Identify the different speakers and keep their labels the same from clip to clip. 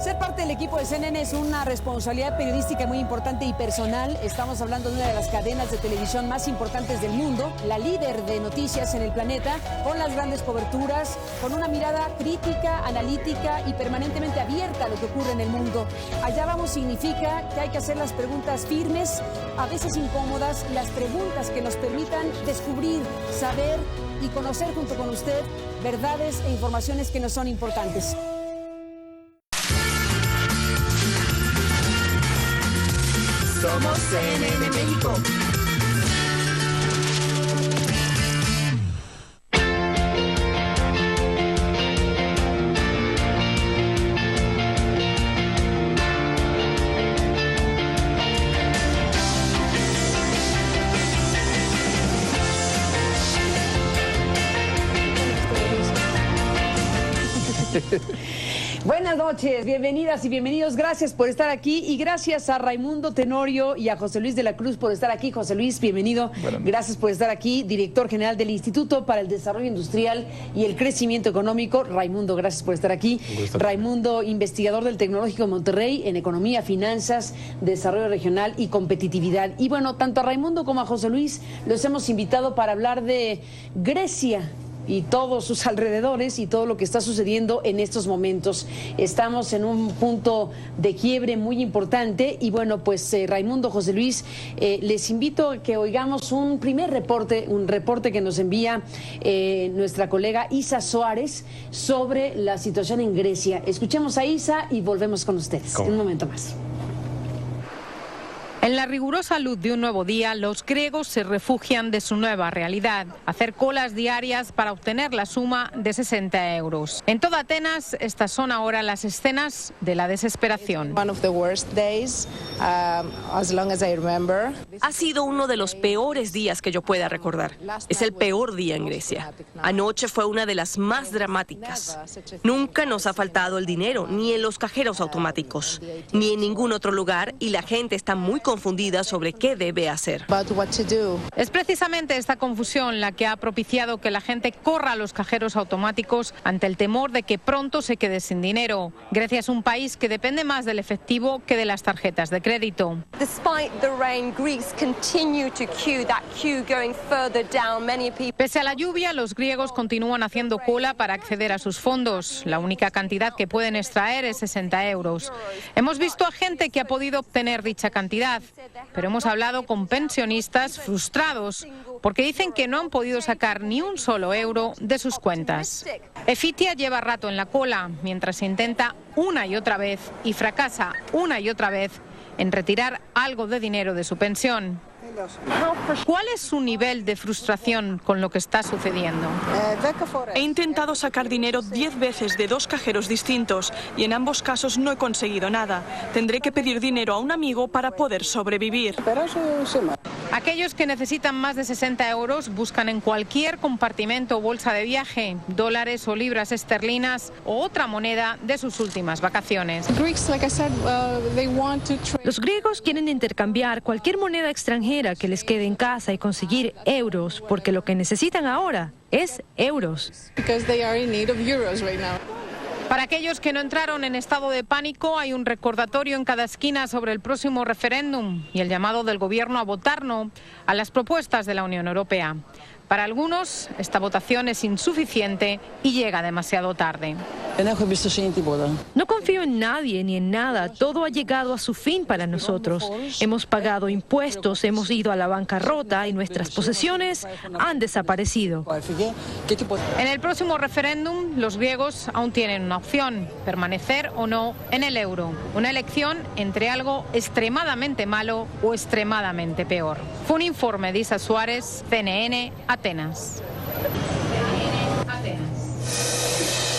Speaker 1: Ser parte del equipo de CNN es una responsabilidad periodística muy importante y personal. Estamos hablando de una de las cadenas de televisión más importantes del mundo, la líder de noticias en el planeta, con las grandes coberturas, con una mirada crítica, analítica y permanentemente abierta a lo que ocurre en el mundo. Allá vamos significa que hay que hacer las preguntas firmes, a veces incómodas, las preguntas que nos permitan descubrir, saber y conocer junto con usted verdades e informaciones que nos son importantes.
Speaker 2: Somos CNN México.
Speaker 1: Buenas noches, bienvenidas y bienvenidos. Gracias por estar aquí y gracias a Raimundo Tenorio y a José Luis de la Cruz por estar aquí. José Luis, bienvenido. Gracias por estar aquí, director general del Instituto para el Desarrollo Industrial y el Crecimiento Económico. Raimundo, gracias por estar aquí. Raimundo, investigador del Tecnológico de Monterrey en Economía, Finanzas, Desarrollo Regional y Competitividad. Y bueno, tanto a Raimundo como a José Luis los hemos invitado para hablar de Grecia y todos sus alrededores y todo lo que está sucediendo en estos momentos. Estamos en un punto de quiebre muy importante y bueno, pues Raimundo, José Luis, les invito a que oigamos un primer reporte, un reporte que nos envía nuestra colega Isa Soares sobre la situación en Grecia. Escuchemos a Isa y volvemos con ustedes en un momento más.
Speaker 3: En la rigurosa luz de un nuevo día, los griegos se refugian de su nueva realidad, hacer colas diarias para obtener la suma de 60 euros. En toda Atenas, estas son ahora las escenas de la desesperación.
Speaker 4: Ha sido uno de los peores días que yo pueda recordar. Es el peor día en Grecia. Anoche fue una de las más dramáticas. Nunca nos ha faltado el dinero, ni en los cajeros automáticos, ni en ningún otro lugar, y la gente está muy confundida sobre qué debe hacer.
Speaker 3: Es precisamente esta confusión la que ha propiciado que la gente corra a los cajeros automáticos ante el temor de que pronto se quede sin dinero. Grecia es un país que depende más del efectivo que de las tarjetas de crédito. Pese a la lluvia, los griegos continúan haciendo cola para acceder a sus fondos. La única cantidad que pueden extraer es 60 euros. Hemos visto a gente que ha podido obtener dicha cantidad, pero hemos hablado con pensionistas frustrados porque dicen que no han podido sacar ni un solo euro de sus cuentas. Efitia lleva rato en la cola mientras intenta una y otra vez y fracasa una y otra vez en retirar algo de dinero de su pensión. ¿Cuál es su nivel de frustración con lo que está sucediendo?
Speaker 5: He intentado sacar dinero 10 veces de 2 cajeros distintos y en ambos casos no he conseguido nada. Tendré que pedir dinero a un amigo para poder sobrevivir.
Speaker 3: Aquellos que necesitan más de 60 euros buscan en cualquier compartimento o bolsa de viaje dólares o libras esterlinas o otra moneda de sus últimas vacaciones.
Speaker 6: Los griegos quieren intercambiar cualquier moneda extranjera que les quede en casa y conseguir euros, porque lo que necesitan ahora es euros.
Speaker 3: Para aquellos que no entraron en estado de pánico, hay un recordatorio en cada esquina sobre el próximo referéndum y el llamado del gobierno a votar no a las propuestas de la Unión Europea. Para algunos, esta votación es insuficiente y llega demasiado tarde.
Speaker 6: No confío en nadie ni en nada. Todo ha llegado a su fin para nosotros. Hemos pagado impuestos, hemos ido a la bancarrota y nuestras posesiones han desaparecido.
Speaker 3: En el próximo referéndum, los griegos aún tienen una opción: permanecer o no en el euro. Una elección entre algo extremadamente malo o extremadamente peor. Fue un informe de Isa Suárez, CNN, Atenas.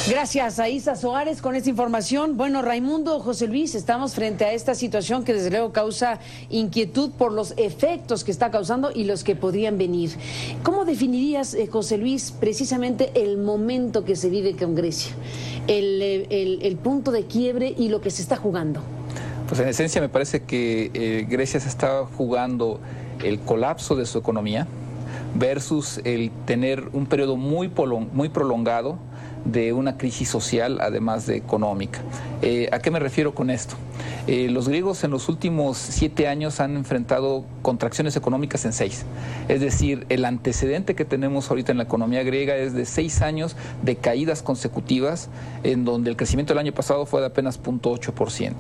Speaker 1: Gracias a Isa Soares con esta información. Bueno, Raimundo, José Luis, estamos frente a esta situación que desde luego causa inquietud por los efectos que está causando y los que podrían venir. ¿Cómo definirías, José Luis, precisamente el momento que se vive con Grecia? El punto de quiebre y lo que se está jugando.
Speaker 7: Pues en esencia me parece que Grecia se está jugando el colapso de su economía versus el tener un periodo muy prolongado de una crisis social, además de económica. ¿A qué me refiero con esto? Los griegos en los últimos 7 años han enfrentado contracciones económicas en 6. Es decir, el antecedente que tenemos ahorita en la economía griega es de 6 años de caídas consecutivas, en donde el crecimiento del año pasado fue de apenas 0.8%.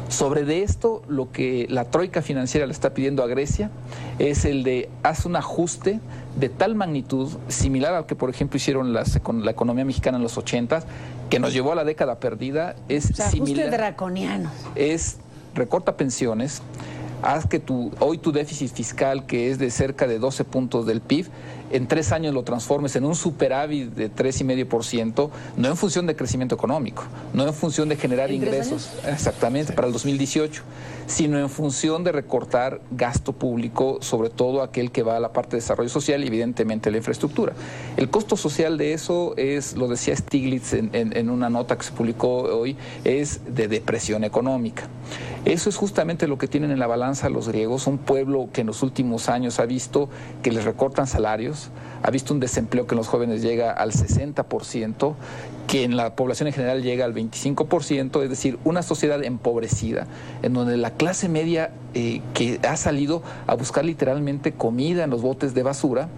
Speaker 7: Sobre de esto, lo que la troika financiera le está pidiendo a Grecia es el de haz un ajuste de tal magnitud, similar al que, por ejemplo, hicieron con la economía mexicana en los 80s, que nos llevó a la década perdida. Es similar.
Speaker 1: Ajuste draconiano.
Speaker 7: Es recorta pensiones, haz que hoy tu déficit fiscal, que es de cerca de 12 puntos del PIB, en 3 años lo transformes en un superávit de 3,5%, no en función de crecimiento económico, no en función de generar ingresos, exactamente, para el 2018, sino en función de recortar gasto público, sobre todo aquel que va a la parte de desarrollo social y evidentemente la infraestructura. El costo social de eso es, lo decía Stiglitz en una nota que se publicó hoy, es de depresión económica. Eso es justamente lo que tienen en la balanza los griegos, un pueblo que en los últimos años ha visto que les recortan salarios, ha visto un desempleo que en los jóvenes llega al 60%, que en la población en general llega al 25%, es decir, una sociedad empobrecida, en donde la clase media que ha salido a buscar literalmente comida en los botes de basura,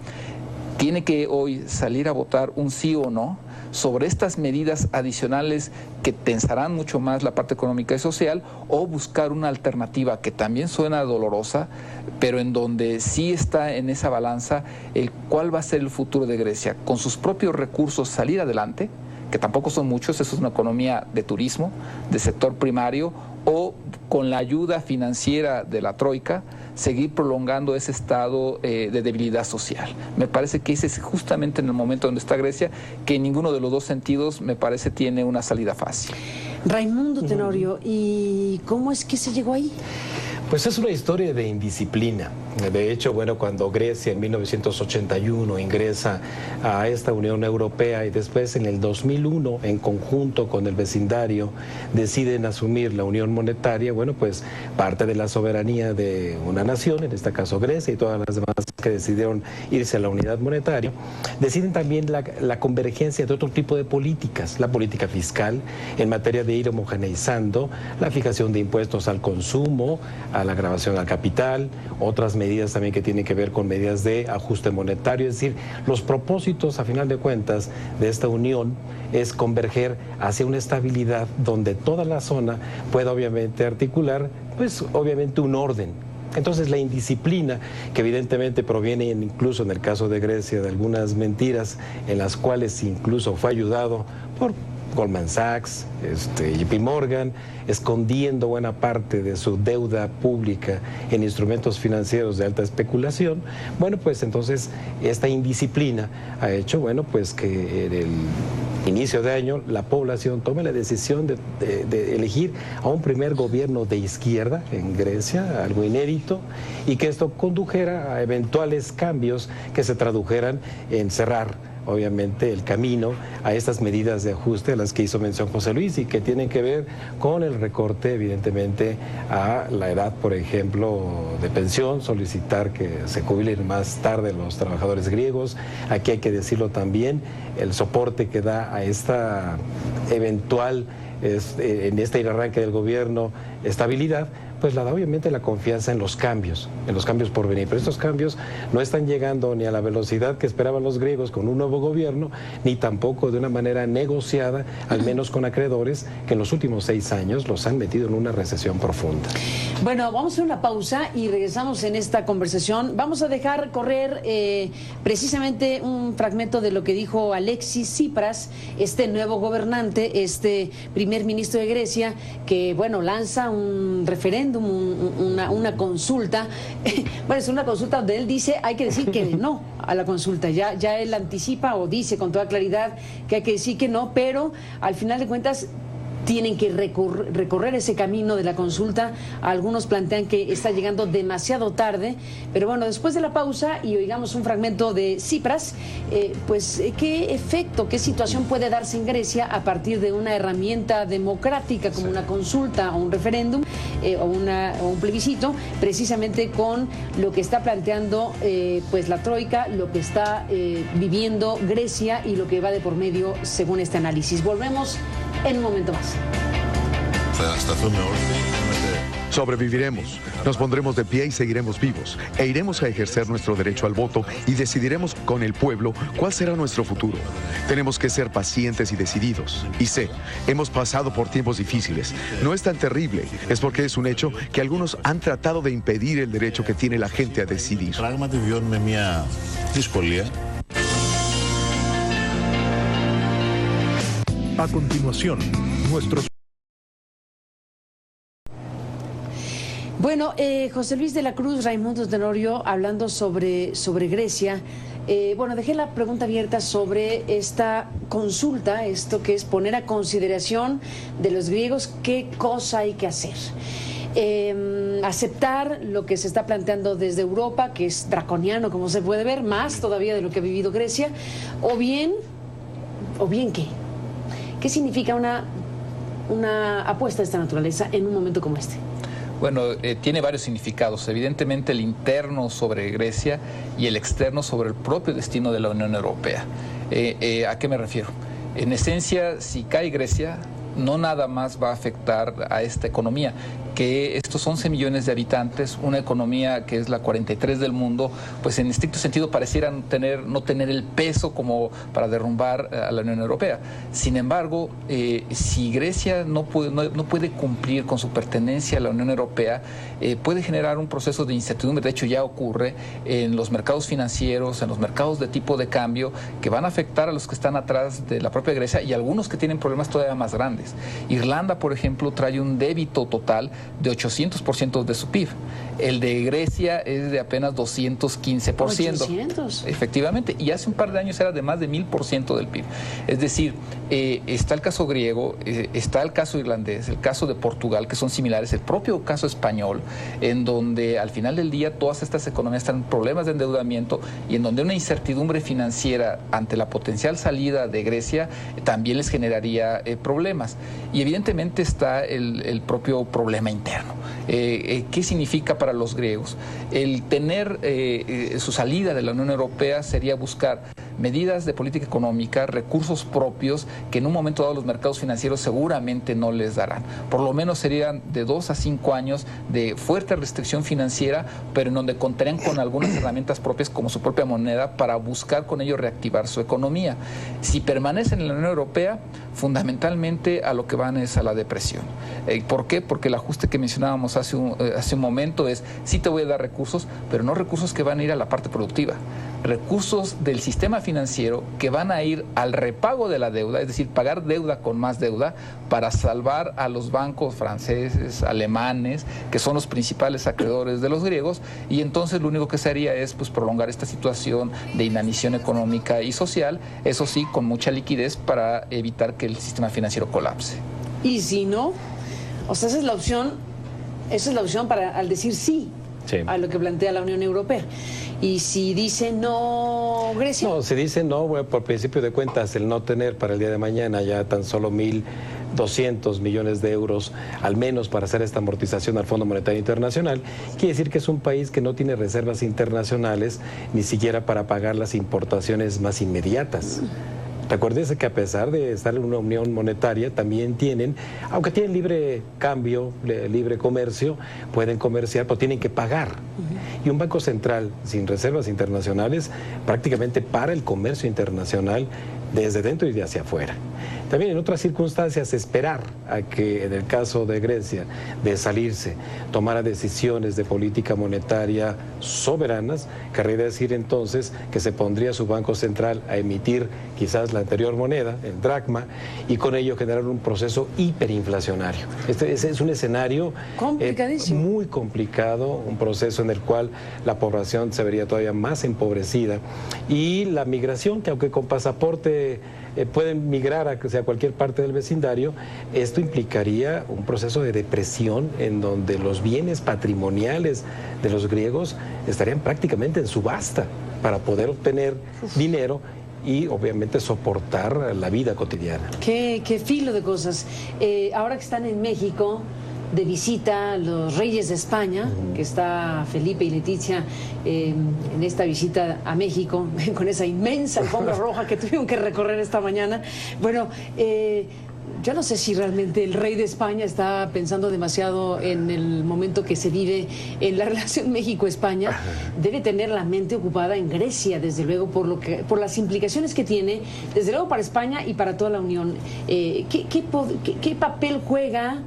Speaker 7: tiene que hoy salir a votar un sí o no sobre estas medidas adicionales que tensarán mucho más la parte económica y social, o buscar una alternativa que también suena dolorosa, pero en donde sí está en esa balanza el cuál va a ser el futuro de Grecia, con sus propios recursos salir adelante, que tampoco son muchos, eso es una economía de turismo, de sector primario, o con la ayuda financiera de la troika, seguir prolongando ese estado de debilidad social. Me parece que ese es justamente en el momento donde está Grecia, que en ninguno de los dos sentidos me parece tiene una salida fácil.
Speaker 1: Raimundo Tenorio, ¿y cómo es que se llegó ahí?
Speaker 8: Pues es una historia de indisciplina. De hecho, bueno, cuando Grecia en 1981 ingresa a esta Unión Europea y después en el 2001, en conjunto con el vecindario, deciden asumir la Unión Monetaria, bueno, pues parte de la soberanía de una nación, en este caso Grecia y todas las demás que decidieron irse a la unidad monetaria, deciden también la convergencia de otro tipo de políticas, la política fiscal, en materia de ir homogeneizando la fijación de impuestos al consumo, a la grabación al capital, otras medidas también que tienen que ver con medidas de ajuste monetario. Es decir, los propósitos, a final de cuentas, de esta unión es converger hacia una estabilidad donde toda la zona pueda obviamente articular, pues obviamente un orden. Entonces la indisciplina, que evidentemente proviene incluso en el caso de Grecia de algunas mentiras en las cuales incluso fue ayudado por Goldman Sachs, JP Morgan, escondiendo buena parte de su deuda pública en instrumentos financieros de alta especulación. Bueno, pues entonces esta indisciplina ha hecho, bueno, pues que en el inicio de año la población tome la decisión de elegir a un primer gobierno de izquierda en Grecia, algo inédito, y que esto condujera a eventuales cambios que se tradujeran en cerrar obviamente el camino a estas medidas de ajuste a las que hizo mención José Luis y que tienen que ver con el recorte evidentemente a la edad, por ejemplo, de pensión, solicitar que se jubilen más tarde los trabajadores griegos. Aquí hay que decirlo también, el soporte que da a esta eventual, en este arranque del gobierno, estabilidad, pues la da obviamente la confianza en los cambios por venir. Pero estos cambios no están llegando ni a la velocidad que esperaban los griegos con un nuevo gobierno, ni tampoco de una manera negociada, al menos con acreedores que en los últimos 6 años los han metido en una recesión profunda.
Speaker 1: Bueno, vamos a hacer una pausa y regresamos en esta conversación. Vamos a dejar correr precisamente un fragmento de lo que dijo Alexis Tsipras, este nuevo gobernante, este primer ministro de Grecia, que, bueno, lanza un referéndum, una consulta. Bueno, es una consulta donde él dice hay que decir que no a la consulta. Ya él anticipa o dice con toda claridad que hay que decir que no, pero al final de cuentas tienen que recorrer ese camino de la consulta. Algunos plantean que está llegando demasiado tarde, pero bueno, después de la pausa y oigamos un fragmento de Tsipras, pues qué efecto, qué situación puede darse en Grecia a partir de una herramienta democrática como una consulta o un referéndum o un plebiscito, precisamente con lo que está planteando pues la Troika, lo que está viviendo Grecia y lo que va de por medio según este análisis. Volvemos en un momento más.
Speaker 9: Sobreviviremos, nos pondremos de pie y seguiremos vivos, e iremos a ejercer nuestro derecho al voto y decidiremos con el pueblo cuál será nuestro futuro. Tenemos que ser pacientes y decididos. Y sé, hemos pasado por tiempos difíciles. No es tan terrible, es porque es un hecho que algunos han tratado de impedir el derecho que tiene la gente a decidir.
Speaker 10: A continuación, nuestros...
Speaker 1: Bueno, José Luis de la Cruz, Raimundo Tenorio, hablando sobre Grecia. Bueno, dejé la pregunta abierta sobre esta consulta, esto que es poner a consideración de los griegos qué cosa hay que hacer. Aceptar lo que se está planteando desde Europa, que es draconiano, como se puede ver, más todavía de lo que ha vivido Grecia, o bien ¿qué? ¿Qué significa una apuesta de esta naturaleza en un momento como este?
Speaker 7: Bueno, tiene varios significados. Evidentemente el interno sobre Grecia y el externo sobre el propio destino de la Unión Europea. ¿A qué me refiero? En esencia, si cae Grecia, no nada más va a afectar a esta economía, que estos 11 millones de habitantes, una economía que es la 43 del mundo, pues en estricto sentido parecieran no tener el peso como para derrumbar a la Unión Europea. Sin embargo, si Grecia no puede cumplir con su pertenencia a la Unión Europea, puede generar un proceso de incertidumbre. De hecho, ya ocurre en los mercados financieros, en los mercados de tipo de cambio, que van a afectar a los que están atrás de la propia Grecia y algunos que tienen problemas todavía más grandes. Irlanda, por ejemplo, trae un débito total de 800% de su PIB. El de Grecia es de apenas 215%.
Speaker 1: 800.
Speaker 7: Efectivamente, y hace un par de años era de más de 1000% del PIB. Es decir, está el caso griego, está el caso irlandés, el caso de Portugal, que son similares, el propio caso español, en donde al final del día todas estas economías están en problemas de endeudamiento y en donde una incertidumbre financiera ante la potencial salida de Grecia también les generaría problemas. Y evidentemente está el propio problema interno. ¿Qué significa para los griegos? El tener su salida de la Unión Europea sería buscar medidas de política económica, recursos propios que en un momento dado los mercados financieros seguramente no les darán. Por lo menos serían de 2 a 5 años de fuerte restricción financiera, pero en donde contarían con algunas herramientas propias como su propia moneda para buscar con ello reactivar su economía. Si permanecen en la Unión Europea, fundamentalmente a lo que van es a la depresión. ¿Por qué? Porque el ajuste que mencionábamos hace un momento es, sí te voy a dar recursos, pero no recursos que van a ir a la parte productiva. Recursos del sistema financiero que van a ir al repago de la deuda, es decir, pagar deuda con más deuda para salvar a los bancos franceses, alemanes, que son los principales acreedores de los griegos, y entonces lo único que se haría es pues prolongar esta situación de inanición económica y social, eso sí, con mucha liquidez para evitar que el sistema financiero colapse.
Speaker 1: Y si no, o sea, esa es la opción para al decir sí a lo que plantea la Unión Europea. Y si dice no Grecia.
Speaker 8: No, si dice no, bueno, por principio de cuentas, el no tener para el día de mañana ya tan solo 1.200 millones de euros, al menos para hacer esta amortización al Fondo Monetario Internacional, quiere decir que es un país que no tiene reservas internacionales ni siquiera para pagar las importaciones más inmediatas. Recuérdense que a pesar de estar en una unión monetaria, también tienen, aunque tienen libre cambio, libre comercio, pueden comerciar, pero tienen que pagar. Y un banco central sin reservas internacionales prácticamente para el comercio internacional desde dentro y de hacia afuera. También en otras circunstancias esperar a que en el caso de Grecia de salirse tomara decisiones de política monetaria soberanas, querría decir entonces que se pondría su banco central a emitir quizás la anterior moneda, el dracma, y con ello generar un proceso hiperinflacionario. Este es un escenario muy complicado, un proceso en el cual la población se vería todavía más empobrecida y la migración, que aunque con pasaporte pueden migrar hacia cualquier parte del vecindario, esto implicaría un proceso de depresión en donde los bienes patrimoniales de los griegos estarían prácticamente en subasta para poder obtener dinero y obviamente soportar la vida cotidiana.
Speaker 1: Qué filo de cosas. Ahora que están en México de visita los reyes de España, que está Felipe y Leticia en esta visita a México, con esa inmensa alfombra roja que tuvieron que recorrer esta mañana. Bueno, yo no sé si realmente el rey de España está pensando demasiado en el momento que se vive en la relación México-España. Debe tener la mente ocupada en Grecia, desde luego, por las implicaciones que tiene, desde luego para España y para toda la Unión. ¿Qué papel juega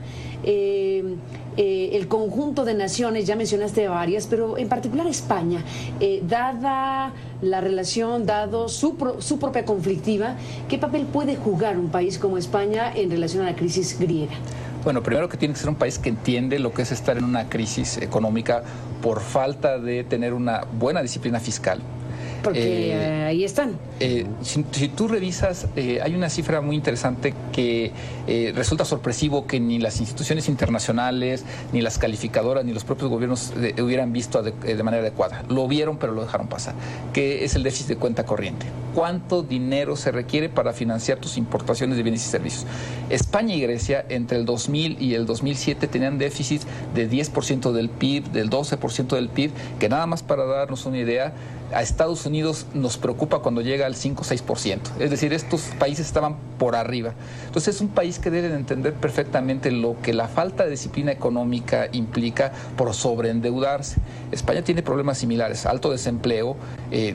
Speaker 1: el conjunto de naciones? Ya mencionaste varias, pero en particular España, dada la relación, dado su propia conflictiva, ¿qué papel puede jugar un país como España en relación a la crisis griega?
Speaker 7: Bueno, primero que tiene que ser un país que entiende lo que es estar en una crisis económica por falta de tener una buena disciplina fiscal.
Speaker 1: Porque ahí están.
Speaker 7: Si tú revisas, hay una cifra muy interesante que resulta sorpresivo que ni las instituciones internacionales, ni las calificadoras, ni los propios gobiernos hubieran visto de manera adecuada. Lo vieron, pero lo dejaron pasar, que es el déficit de cuenta corriente. ¿Cuánto dinero se requiere para financiar tus importaciones de bienes y servicios? España y Grecia, entre el 2000 y el 2007, tenían déficits de 10% del PIB, del 12% del PIB, que nada más para darnos una idea, a Estados Unidos nos preocupa cuando llega al 5 o 6%. Es decir, estos países estaban por arriba. Entonces es un país que debe de entender perfectamente lo que la falta de disciplina económica implica por sobreendeudarse. España tiene problemas similares, alto desempleo,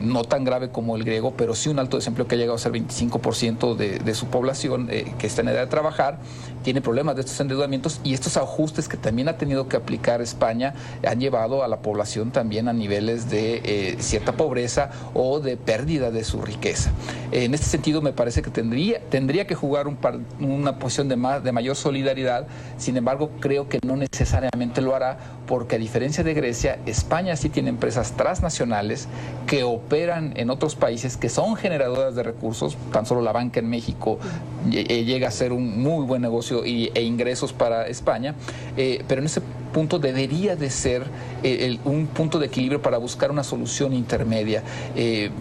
Speaker 7: no tan grave como el griego, pero sí un alto desempleo que ha llegado a ser 25% de su población que está en edad de trabajar. Tiene problemas de estos endeudamientos y estos ajustes que también ha tenido que aplicar España han llevado a la población también a niveles de cierta pobreza o de pérdida de su riqueza. En este sentido me parece que tendría que jugar una posición de mayor solidaridad. Sin embargo, creo que no necesariamente lo hará, porque a diferencia de Grecia, España sí tiene empresas transnacionales que operan en otros países, que son generadoras de recursos. Tan solo la banca en México llega a ser un muy buen negocio e ingresos para España, pero en ese punto debería de ser un punto de equilibrio para buscar una solución intermedia,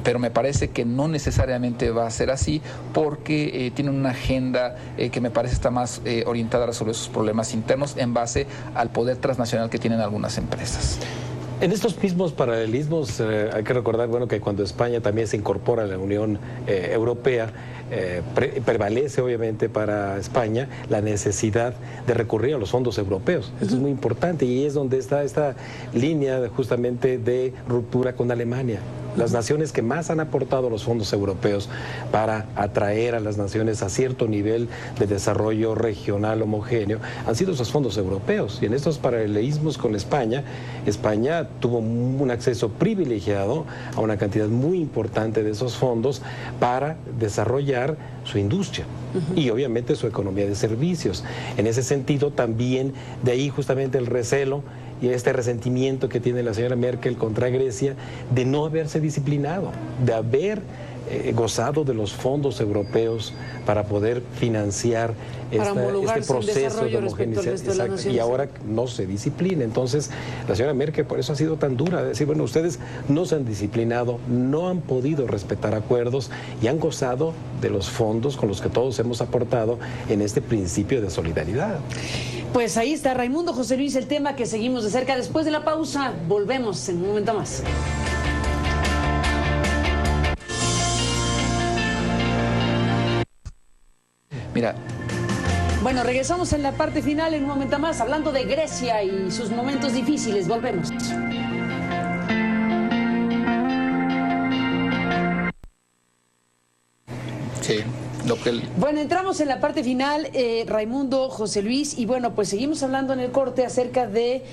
Speaker 7: pero me parece que no necesariamente va a ser así, porque tiene una agenda que me parece está más orientada a resolver sus problemas internos en base al poder transnacional que tienen algunas empresas.
Speaker 8: En estos mismos paralelismos hay que recordar, bueno, que cuando España también se incorpora a la Unión Europea, prevalece obviamente para España la necesidad de recurrir a los fondos europeos. Esto es muy importante y es donde está esta línea justamente de ruptura con Alemania. Las naciones que más han aportado los fondos europeos para atraer a las naciones a cierto nivel de desarrollo regional homogéneo han sido esos fondos europeos. Y en estos paralelismos con España, España tuvo un acceso privilegiado a una cantidad muy importante de esos fondos para desarrollar su industria y obviamente su economía de servicios. En ese sentido también de ahí justamente el recelo y este resentimiento que tiene la señora Merkel contra Grecia de no haberse disciplinado, de haber gozado de los fondos europeos para poder financiar este proceso de homogeneización, y ahora no se disciplina. Entonces la señora Merkel por eso ha sido tan dura, de decir, bueno, ustedes no se han disciplinado, no han podido respetar acuerdos y han gozado de los fondos con los que todos hemos aportado en este principio de solidaridad.
Speaker 1: Pues ahí está, Raimundo, José Luis, el tema que seguimos de cerca. Después de la pausa, volvemos en un momento más.
Speaker 7: Mira.
Speaker 1: Bueno, regresamos en la parte final en un momento más, hablando de Grecia y sus momentos difíciles. Volvemos.
Speaker 7: Sí.
Speaker 1: Bueno, entramos en la parte final, Raimundo, José Luis, y bueno, pues seguimos hablando en el corte acerca de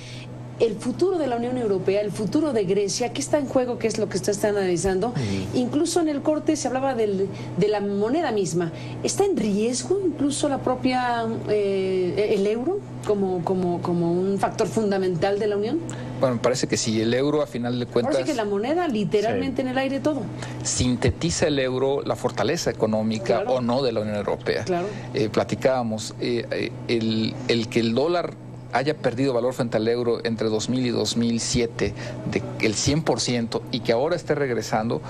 Speaker 1: el futuro de la Unión Europea, el futuro de Grecia. ¿Qué está en juego? ¿Qué es lo que usted está analizando? Incluso en el corte se hablaba de la moneda misma. ¿Está en riesgo incluso la propia el euro? como un factor fundamental de la Unión?
Speaker 7: Bueno, me parece que sí, el euro a final de cuentas...
Speaker 1: Parece que la moneda literalmente en el aire todo.
Speaker 7: Sintetiza el euro la fortaleza económica o no de la Unión Europea.
Speaker 1: Claro.
Speaker 7: Platicábamos, el que el dólar haya perdido valor frente al euro entre 2000 y 2007 el 100% y que ahora esté regresando,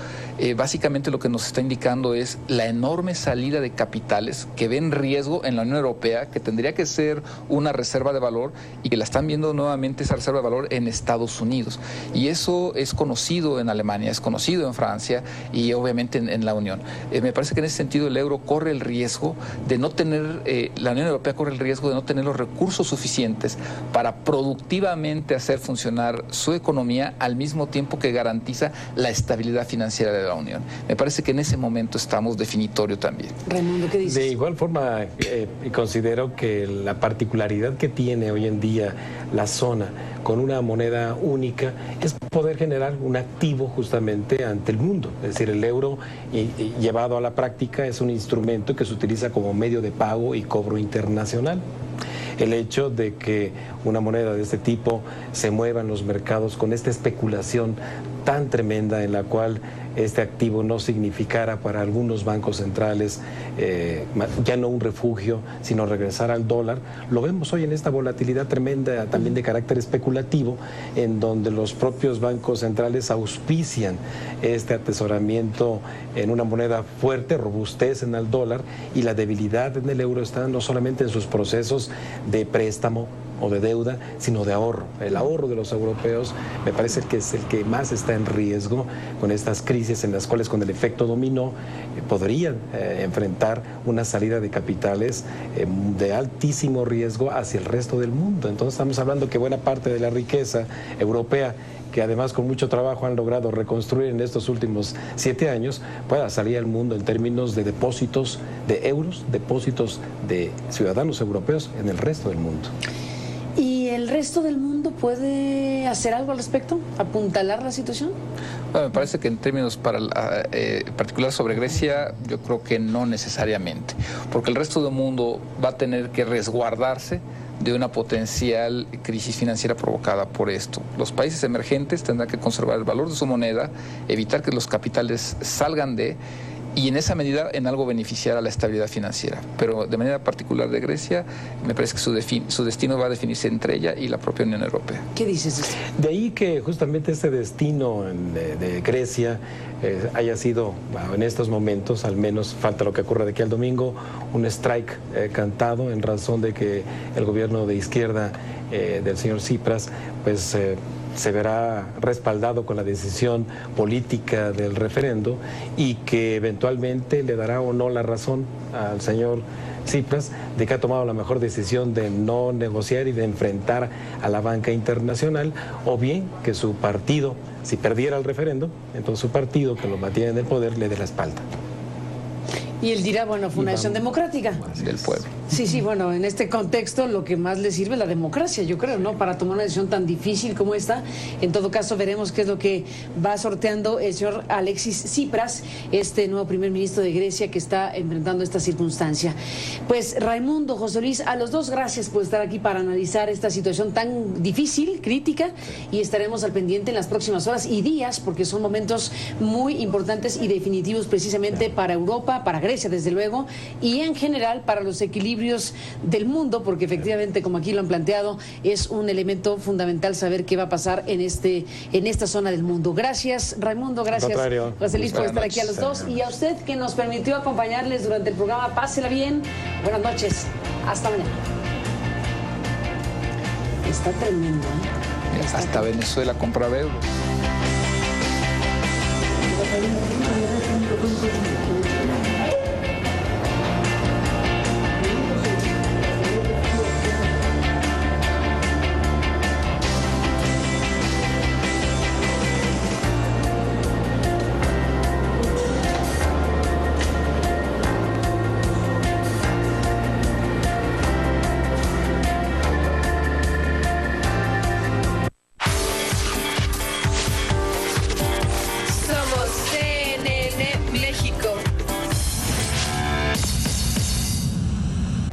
Speaker 7: básicamente lo que nos está indicando es la enorme salida de capitales que ven riesgo en la Unión Europea, que tendría que ser una reserva de valor y que la están viendo nuevamente esa reserva de valor en Estados Unidos. Y eso es conocido en Alemania, es conocido en Francia y obviamente en la Unión. Me parece que en ese sentido el euro corre el riesgo de no tener, la Unión Europea corre el riesgo de no tener los recursos suficientes para productivamente hacer funcionar su economía al mismo tiempo que garantiza la estabilidad financiera de la Unión. Me parece que en ese momento estamos definitorio también.
Speaker 1: Raimundo, ¿qué dices?
Speaker 8: De igual forma, considero que la particularidad que tiene hoy en día la zona con una moneda única es poder generar un activo justamente ante el mundo. Es decir, el euro llevado a la práctica es un instrumento que se utiliza como medio de pago y cobro internacional. El hecho de que una moneda de este tipo se mueva en los mercados con esta especulación tan tremenda en la cual este activo no significara para algunos bancos centrales ya no un refugio, sino regresar al dólar, lo vemos hoy en esta volatilidad tremenda también de carácter especulativo, en donde los propios bancos centrales auspician este atesoramiento en una moneda fuerte, robustecen al dólar, y la debilidad en el euro está no solamente en sus procesos de préstamo o de deuda, sino de ahorro. El ahorro de los europeos me parece que es el que más está en riesgo con estas crisis en las cuales con el efecto dominó podrían enfrentar una salida de capitales de altísimo riesgo hacia el resto del mundo. Entonces estamos hablando que buena parte de la riqueza europea, que además con mucho trabajo han logrado reconstruir en estos últimos 7 años, pueda salir al mundo en términos de depósitos de euros, depósitos de ciudadanos europeos en el resto del mundo.
Speaker 1: ¿Y el resto del mundo puede hacer algo al respecto? ¿Apuntalar la situación?
Speaker 7: Bueno, me parece que en términos particular sobre Grecia, yo creo que no necesariamente, porque el resto del mundo va a tener que resguardarse de una potencial crisis financiera provocada por esto. Los países emergentes tendrán que conservar el valor de su moneda, evitar que los capitales salgan y en esa medida en algo beneficiar a la estabilidad financiera. Pero de manera particular de Grecia, me parece que su destino va a definirse entre ella y la propia Unión Europea.
Speaker 1: ¿Qué dices?
Speaker 8: De ahí que justamente este destino de Grecia haya sido, en estos momentos, al menos falta lo que ocurra de aquí al domingo, un strike cantado en razón de que el gobierno de izquierda del señor Tsipras, pues se verá respaldado con la decisión política del referendo y que eventualmente le dará o no la razón al señor Tsipras de que ha tomado la mejor decisión de no negociar y de enfrentar a la banca internacional, o bien que su partido, si perdiera el referendo, entonces su partido que lo mantiene en el poder le dé la espalda.
Speaker 1: Y él dirá, bueno, fue una decisión democrática.
Speaker 7: Del pueblo.
Speaker 1: Sí, bueno, en este contexto lo que más le sirve es la democracia, yo creo, ¿no? Para tomar una decisión tan difícil como esta. En todo caso, veremos qué es lo que va sorteando el señor Alexis Tsipras, este nuevo primer ministro de Grecia que está enfrentando esta circunstancia. Pues Raimundo, José Luis, a los dos gracias por estar aquí para analizar esta situación tan difícil, crítica, y estaremos al pendiente en las próximas horas y días, porque son momentos muy importantes y definitivos precisamente para Europa, para Grecia, desde luego, y en general para los equilibrios del mundo, porque efectivamente, como aquí lo han planteado, es un elemento fundamental saber qué va a pasar en esta zona del mundo. Gracias, Raimundo, gracias, José Luis, por estar aquí a los dos, y a usted que nos permitió acompañarles durante el programa. Pásela bien, buenas noches, hasta mañana. Está tremendo, ¿eh?
Speaker 7: Hasta Venezuela compraba euros.